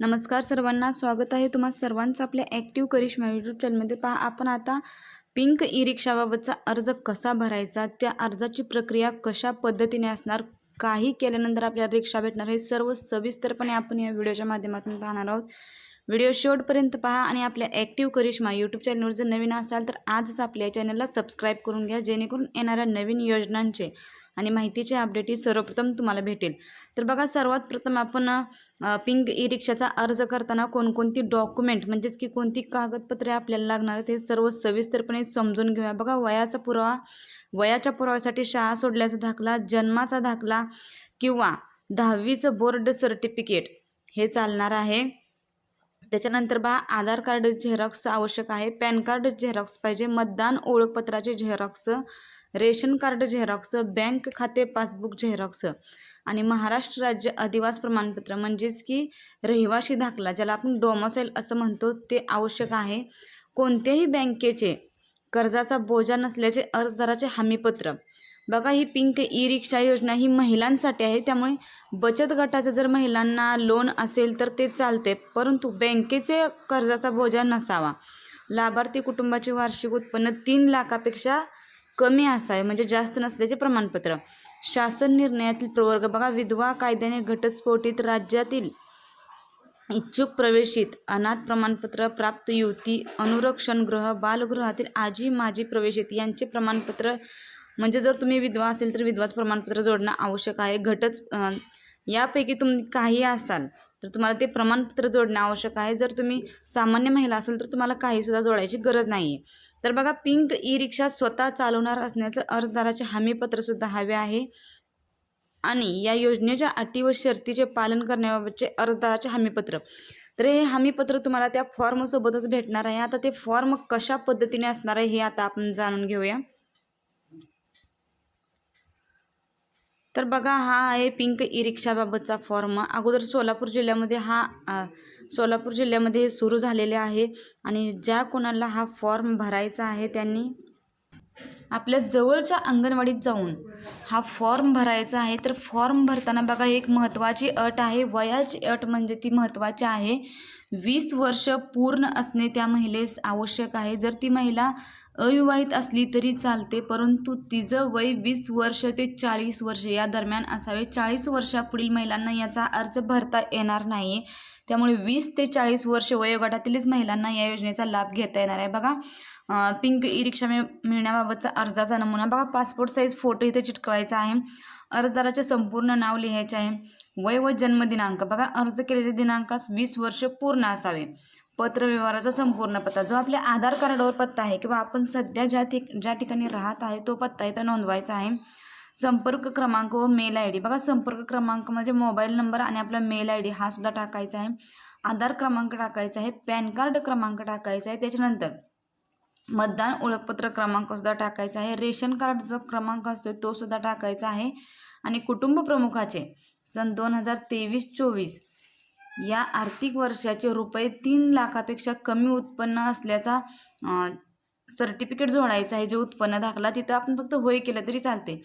नमस्कार सर्वांना, स्वागत आहे तुम्हा सर्वांचं आपल्या ॲक्टिव्ह करिश्मा यूट्यूब चॅनलमध्ये। पहा, आपण आता पिंक ई रिक्षाबाबतचा अर्ज कसा भरायचा, त्या अर्जाची प्रक्रिया कशा पद्धतीने असणार, काही केल्यानंतर आपल्याला रिक्षा भेटणार, हे सर्व सविस्तरपणे आपण या व्हिडिओच्या माध्यमातून पाहणार आहोत। व्हिडिओ शेवटपर्यंत पहा आणि आपल्या ॲक्टिव्ह करिश्मा यूट्यूब चॅनलवर जर नवीन असाल तर आजच आपल्या चॅनलला सबस्क्राईब करून घ्या, जेणेकरून येणाऱ्या नवीन योजनांचे आणि माहितीचे अपडेट ही सर्वप्रथम तुम्हाला भेटेल। तर बघा, सर्वात प्रथम आपण पिंक ई रिक्षाचा अर्ज करताना कोणकोणती डॉक्युमेंट म्हणजेच की कोणती कागदपत्रे आपल्याला लागणार आहेत हे सर्व सविस्तरपणे समजून घेऊया। बघा, वयाचा पुरावा, वयाच्या पुराव्यासाठी शाळा सोडल्याचा दाखला, जन्माचा दाखला किंवा 10वीचं बोर्ड सर्टिफिकेट हे चालणार आहे। त्याच्यानंतर बघा, आधार कार्ड झेरॉक्स आवश्यक आहे, पॅन कार्ड झेरॉक्स पाहिजे, मतदान ओळखपत्राचे xerox, ration card xerox, bank खाते पासबुक झेरॉक्स आणि महाराष्ट्र राज्य अधिवास प्रमाणपत्र म्हणजेच की रहिवासी दाखला, ज्याला आपण डोमिसाईल असं म्हणतो, ते आवश्यक आहे। कोणत्याही बँकेचे कर्जाचा बोजा नसल्याचे अर्जदाराचे हमीपत्र। बघा, ही पिंक ई रिक्षा योजना ही महिलांसाठी आहे, त्यामुळे बचत गटाचं जर महिलांना लोन असेल तर ते चालते, परंतु बँकेचे कर्जाचा बोजा नसावा। लाभार्थी कुटुंबाचे वार्षिक उत्पन्न 3 लाखापेक्षा कमी असावे, म्हणजे जास्त नसल्याचे प्रमाणपत्र। शासन निर्णयातील प्रवर्ग, बघा, विधवा कायद्याने घटस्फोटित राज्यातील इच्छुक प्रवेशित, अनाथ प्रमाणपत्र प्राप्त युवती, अनुरक्षणगृह, बालगृहातील आजी माजी प्रवेशित यांचे प्रमाणपत्र, म्हणजे जर तुम्ही विधवा असेल तर विधवाच प्रमाणपत्र जोडणं आवश्यक आहे। यापैकी तुम्ही काही असाल तर तुम्हाला ते प्रमाणपत्र जोडणे आवश्यक आहे। जर तुम्ही सामान्य महिला असाल तर तुम्हाला काहीसुद्धा जोडायची गरज नाही आहे। तर बघा, पिंक ई रिक्षा स्वतः चालवणार असण्याचं अर्जदाराचे हमीपत्रसुद्धा हवे आहे आणि या योजनेच्या अटी व शर्तीचे पालन करण्याबाबतचे अर्जदाराचे हमीपत्र। तर हे हमीपत्र तुम्हाला त्या फॉर्मसोबतच भेटणार आहे। आता ते फॉर्म कशा पद्धतीने असणार आहे हे आता आपण जाणून घेऊया। तर बघा, हा आहे पिंक ई रिक्षाबाबतचा फॉर्म। अगोदर सोलापूर जिल्ह्यामध्ये हे सुरू झालेले आहे आणि ज्या कोणाला हा फॉर्म भरायचा आहे त्यांनी आपल्या जवळच्या अंगणवाडीत जाऊन हा फॉर्म भरायचा आहे। तर फॉर्म भरताना बघा, एक महत्त्वाची अट आहे, वयाची अट म्हणजे ती महत्त्वाची आहे। 20 वर्ष पूर्ण असणे त्या महिलेस आवश्यक आहे। जर ती महिला अविवाहित असली तरी चालते, परंतु तिचं वय 20 वर्ष ते 40 वर्ष या दरम्यान असावे। 40 वर्षापुढील महिलांना याचा अर्ज भरता येणार नाही, त्यामुळे 20 ते 40 वर्ष वयोगटातीलच महिलांना या योजनेचा लाभ घेता येणार आहे। बघा, पिंक ई रिक्षा मिळण्याबाबतचा अर्जाचा नमुना, बघा, पासपोर्ट साईज फोटो इथे चिटकवायचा आहे, अर्जदाराचे संपूर्ण नाव लिहायचे आहे, वय व जन्मदिनांक, बघा, अर्ज केलेले दिनांकास 20 वर्ष पूर्ण असावे, पत्रव्यवहाराचा संपूर्ण पत्ता, जो आपल्या आधार कार्डावर पत्ता आहे किंवा आपण सध्या ज्या ठिकाणी राहत आहे तो पत्ता इथं नोंदवायचा आहे, संपर्क क्रमांक व मेल आय डी, बघा, संपर्क क्रमांक म्हणजे मोबाईल नंबर आणि आपला मेल आय डी हा सुद्धा टाकायचा आहे, आधार क्रमांक टाकायचा आहे, पॅन कार्ड क्रमांक टाकायचा आहे, त्याच्यानंतर मतदान ओळखपत्र क्रमांक सुद्धा टाकायचा आहे, रेशन कार्डचा क्रमांक असतो तो सुद्धा टाकायचा आहे आणि कुटुंब प्रमुखाचे सन 2023-24 या आर्थिक वर्षाचे रुपये 3 लाखापेक्षा कमी उत्पन्न असल्याचा सर्टिफिकेट जोडायचं आहे, जे उत्पन्न दाखला, तिथं आपण फक्त होय केलं तरी चालते।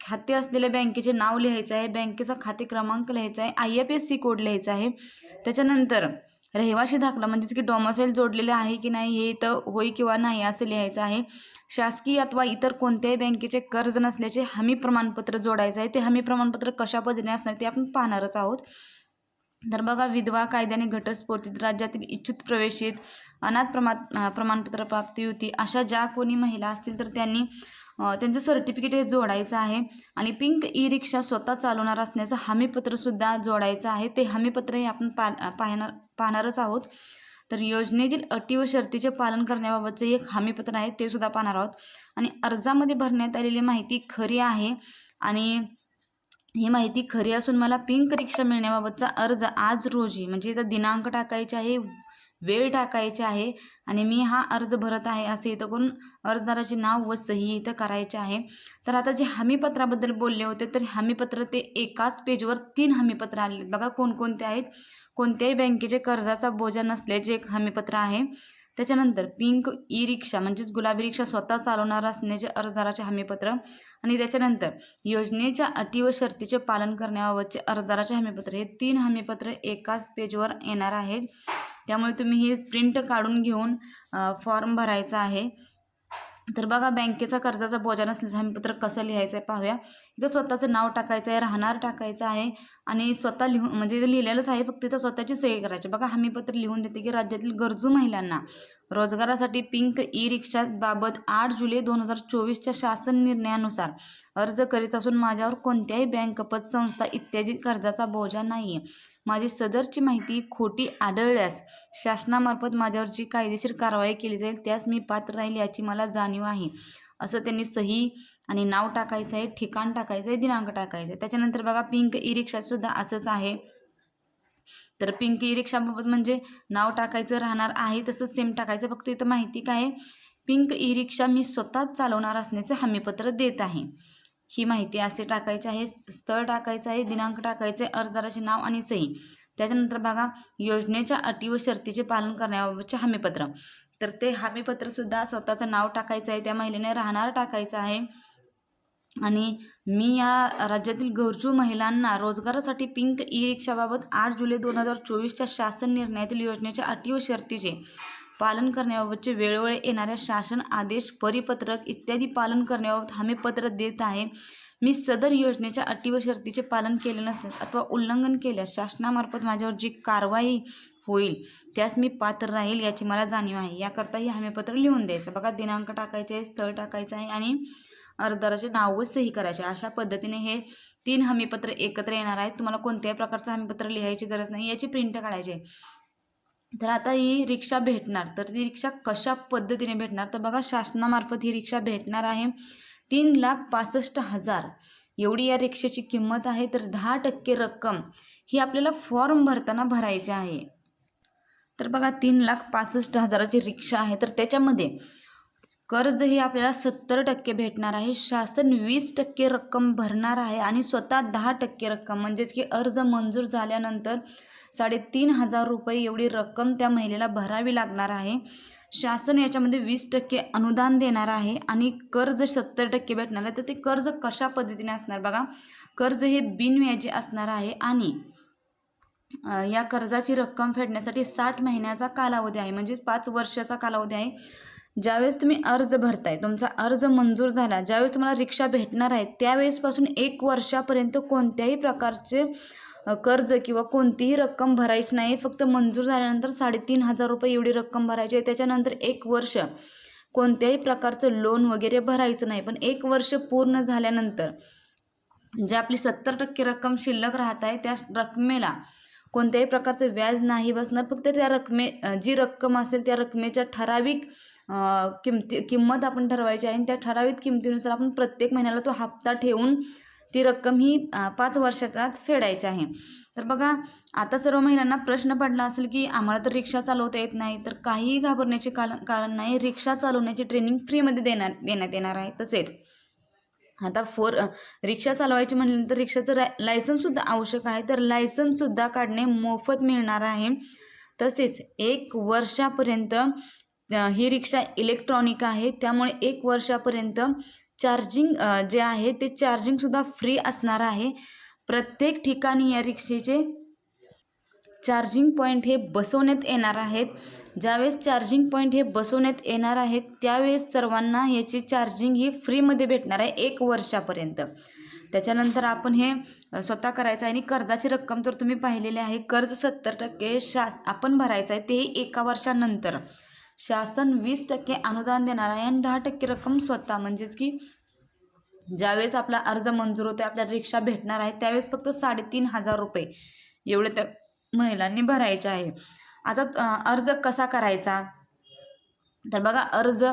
खाते असलेल्या बँकेचे नाव लिहायचं आहे, बँकेचा खाते क्रमांक लिहायचा आहे, IFSC कोड लिहायचा आहे, त्याच्यानंतर रहिवासी दाखला म्हणजेच की डोमिसाईल जोडलेले आहे की नाही हे इथं होय किंवा नाही असं लिहायचं आहे। शासकीय अथवा इतर कोणत्याही बँकेचे कर्ज नसल्याचे हमी प्रमाणपत्र जोडायचं आहे। ते हमी प्रमाणपत्र कशा पद्धतीने असणार ते आपण पाहणारच आहोत। तर बघा, विधवा कायद्याने घटस्फोटित राज्यातील इच्छुक प्रवेशित, अनाथ प्रमाणपत्र प्राप्त युवती, अशा ज्या कोणी महिला असतील तर त्यांनी त्यांचं सर्टिफिकेट हे जोडायचं आहे आणि पिंक ई रिक्षा स्वतः चालवणार असण्याचं हमीपत्रसुद्धा जोडायचं आहे। ते हमीपत्र हे आपण पाहणारच आहोत। तर योजनेतील अटी व शर्तीचे पालन करण्याबाबतचे एक हमीपत्र आहे, ते सुद्धा पाहणार आहोत आणि अर्जामध्ये भरण्यात आलेली माहिती खरी आहे आणि ही माहिती खरी असून मला पिंक रिक्षा मिळण्याबाबतचा अर्ज आज रोजी म्हणजे इथं दिनांक टाकायचे आहे, वेळ टाकायची आहे आणि मी हा अर्ज भरत आहे असे इथं करून अर्जदाराचे नाव व सही इथं करायचे आहे। तर आता जे हमीपत्राबद्दल बोलले होते तर हमीपत्र ते एकाच पेजवर 3 हमीपत्र आले, बघा कोणकोणते आहेत। कोणत्याही बँकेचे कर्जाचा बोजा नसल्याचे एक हमीपत्र आहे, त्याच्यानंतर पिंक ई रिक्षा म्हणजेच गुलाबी रिक्षा स्वतः चालवणार असण्याचे अर्जदाराचे हमीपत्र आणि त्याच्यानंतर योजनेच्या अटी व शर्तीचे पालन करण्याबाबतचे अर्जदाराचे हमीपत्र हे 3 हमीपत्र एकाच पेजवर येणार आहेत. त्यामुळे तुम्ही हे प्रिंट काढून घेऊन फॉर्म भरायचा आहे. तर बघा बँकेचा कर्जाचा बोजा नसल्याचं हमीपत्र कसं लिहायचं आहे पाहूया. इथं स्वतःचं नाव टाकायचं आहे, राहणार टाकायचं आहे आणि स्वतः लिहून म्हणजे इथं लिहिलेलंच आहे, फक्त इथं स्वतःची सही करायची. बघा हमीपत्र लिहून देते की राज्यातील गरजू महिलांना रोजगारासाठी पिंक ई रिक्षा बाबत 8 जुलै 2024च्या शासन निर्णयानुसार अर्ज करीत असून माझ्यावर कोणत्याही बँक पतसंस्था इत्यादी कर्जाचा बोजा नाही आहे. माझी सदरची माहिती खोटी आढळल्यास शासनामार्फत माझ्यावर जी कायदेशीर कारवाई केली जाईल त्यास मी पात्र राहील याची मला जाणीव आहे. असं त्यांनी सही आणि नाव टाकायचं आहे, ठिकाण टाकायचं आहे, दिनांक टाकायचा आहे. त्याच्यानंतर बघा पिंक ई रिक्षासुद्धा असंच आहे. तर पिंक ई रिक्षाबाबत म्हणजे नाव टाकायचं, राहणार आहे तसंच सेम टाकायचं. फक्त इथं माहिती काय आहे, पिंक ई रिक्षा मी स्वतःच चालवणार असण्याचे हमीपत्र देत आहे ही माहिती असे टाकायची आहे. स्थळ टाकायचं आहे, दिनांक टाकायचे, अर्जदाराचे नाव आणि सही. त्याच्यानंतर बघा योजनेच्या अटी व शर्तीचे पालन करण्याबाबतचे हमीपत्र. तर ते हमीपत्रसुद्धा स्वतःचं नाव टाकायचं आहे, त्या महिलेने राहणार टाकायचं आहे आणि मी या राज्यातील गरजू महिलांना रोजगारासाठी पिंक ई रिक्षाबाबत 8 जुलै 2024च्या शासन निर्णयातील योजनेच्या अटी व शर्तीचे पालन करण्याबाबतचे वेळोवेळी येणाऱ्या शासन आदेश, परिपत्रक इत्यादी पालन करण्याबाबत हमीपत्र देत आहे. मी सदर योजनेच्या अटी व शर्तीचे पालन केले नसल्यास अथवा उल्लंघन केल्यास शासनामार्फत माझ्यावर जी कारवाई होईल त्यास मी पात्र राहील याची मला जाणीव आहे. याकरता हे हमीपत्र लिहून द्यायचं. बघा दिनांक टाकायचे आहे, स्थळ टाकायचं आहे आणि अर्जदाराचे नाव व सही करायचे. अशा पद्धतीने हे 3 हमीपत्र एकत्र येणार आहेत. तुम्हाला कोणत्याही प्रकारचं हमीपत्र लिहायची गरज नाही, याची प्रिंट काढायची आहे. तर आता ही रिक्षा भेटणार, तर ती रिक्षा कशा पद्धतीने भेटणार, तर बघा शासनामार्फत ही रिक्षा भेटणार आहे. 3,65,000 एवढी या रिक्षेची किंमत आहे. तर 10% रक्कम ही आपल्याला फॉर्म भरताना भरायची आहे. तर बघा 3,65,000ची रिक्षा आहे, तर त्याच्यामध्ये कर्ज हे आपल्याला 70% भेटणार आहे. शासन 20% रक्कम भरणार आहे आणि स्वतः 10% रक्कम म्हणजेच की अर्ज मंजूर झाल्यानंतर 3,500 रुपये एवढी रक्कम त्या महिलेला भरावी लागणार आहे. शासन याच्यामध्ये 20% अनुदान देणार आहे आणि कर्ज 70% भेटणार आहे. तर ते कर्ज कशा पद्धतीने असणार बघा, कर्ज हे बिनव्याजी असणार आहे आणि या कर्जाची रक्कम फेडण्यासाठी 60 महिन्याचा कालावधी आहे, म्हणजे 5 वर्षाचा कालावधी आहे. ज्यावेळेस तुम्ही अर्ज भरताय, तुमचा अर्ज मंजूर झाला, ज्यावेळेस तुम्हाला रिक्षा भेटणार आहे त्यावेळेसपासून 1 वर्षापर्यंत कोणत्याही प्रकारचे कर्ज किंवा कोणतीही रक्कम भरायची नाही. फक्त मंजूर झाल्यानंतर 3,500 रुपये एवढी रक्कम भरायची आहे. त्याच्यानंतर 1 वर्ष कोणत्याही प्रकारचं लोन वगैरे भरायचं नाही. पण 1 वर्ष पूर्ण झाल्यानंतर जे आपली 70% रक्कम शिल्लक राहत आहे त्या रकमेला कोणत्याही प्रकारचं व्याज नाही बसणार. फक्त त्या जी रक्कम असेल त्या रकमेच्या ठराविक किंमत आपण ठरवायची आहे आणि त्या ठराविक किमतीनुसार आपण प्रत्येक महिन्याला तो हप्ता ठेवून ती रक्कम ही 5 वर्षाच्या आत फेडायची आहे. तर बघा आता सर्व महिलांना प्रश्न पडला असेल की आम्हाला तर रिक्षा चालवता येत नाही, तर काहीही घाबरण्याचे कारण नाही. रिक्षा चालवण्याची ट्रेनिंग फ्रीमध्ये देण्यात येणार आहे. तसेच आता रिक्षा चालवायची म्हटल्यानंतर रिक्षाचं लायसन्ससुद्धा आवश्यक आहे, तर लायसन्ससुद्धा काढणे मोफत मिळणार आहे. तसेच 1 वर्षापर्यंत ही रिक्षा इलेक्ट्रॉनिक आहे, त्यामुळे 1 वर्षापर्यंत चार्जिंग जे आहे ते चार्जिंगसुद्धा फ्री असणार आहे. प्रत्येक ठिकाणी या रिक्षेचे चार्जिंग पॉईंट हे बसवण्यात येणार आहेत. ज्यावेळेस चार्जिंग पॉईंट हे बसवण्यात येणार आहेत त्यावेळेस सर्वांना याची चार्जिंग ही फ्रीमध्ये भेटणार आहे 1 वर्षापर्यंत. त्याच्यानंतर आपण हे स्वतः करायचं आहे आणि कर्जाची रक्कम तर तुम्ही पाहिलेली आहे. कर्ज 70% आपण भरायचं आहे, तेही 1 वर्षानंतर. शासन 20% अनुदान देणार आहे आणि 10% रक्कम स्वतः, म्हणजेच की ज्यावेळेस आपला अर्ज मंजूर होते, आपल्याला रिक्षा भेटणार आहे त्यावेळेस फक्त 3,500 रुपये एवढे त्या महिलांनी भरायचे आहे. आता अर्ज कसा करायचा, तर बघा अर्ज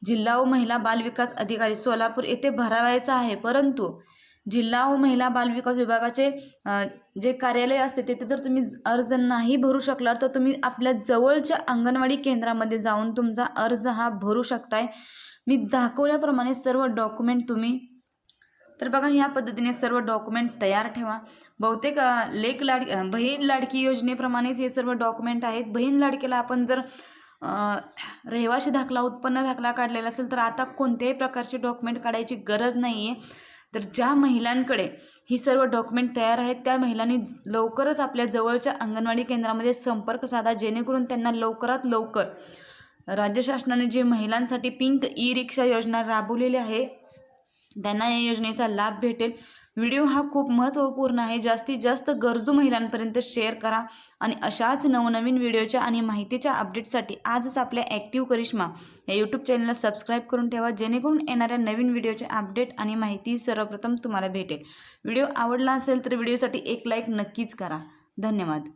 जिल्हा व महिला बालविकास अधिकारी सोलापूर येथे भरावायचा आहे. परंतु जिल्हा व महिला बालविकास विभागाचे जे कार्यालय असते तिथे जर तुम्ही अर्ज नाही भरू शकलात तर तुम्ही आपल्या जवळच्या अंगणवाडी केंद्रामध्ये जाऊन तुमचा अर्ज हा भरू शकताय. मी दाखवल्याप्रमाणे सर्व डॉक्युमेंट तुम्ही, तर बघा ह्या पद्धतीने सर्व डॉक्युमेंट तयार ठेवा. बहुतेक बहीण लाडकी योजनेप्रमाणेच हे सर्व डॉक्युमेंट आहेत. बहीण लाडकीला आपण जर रहिवासी दाखला, उत्पन्न दाखला काढलेला असेल तर आता कोणत्याही प्रकारची डॉक्युमेंट काढायची गरज नाही आहे. तर ज्या महिलांकडे ही सर्व डॉक्युमेंट तयार आहेत त्या महिलांनी लवकरच आपल्या जवळच्या अंगणवाडी केंद्रामध्ये संपर्क साधा, जेणेकरून त्यांना लवकरात लवकर राज्य शासनाने जे महिलांसाठी पिंक ई रिक्षा योजना राबवलेली आहे त्यांना या योजनेचा लाभ भेटेल. व्हिडिओ हा खूप महत्त्वपूर्ण आहे. जास्तीत जास्त गरजू महिलांपर्यंत शेअर करा आणि अशाच नवनवीन व्हिडिओच्या आणि माहितीच्या अपडेटसाठी आजच आपल्या ॲक्टिव्ह करिश्मा या यूट्यूब चॅनलला सबस्क्राईब करून ठेवा, जेणेकरून येणाऱ्या नवीन व्हिडिओचे अपडेट आणि माहिती सर्वप्रथम तुम्हाला भेटेल. व्हिडिओ आवडला असेल तर व्हिडिओसाठी एक लाईक नक्कीच करा. धन्यवाद.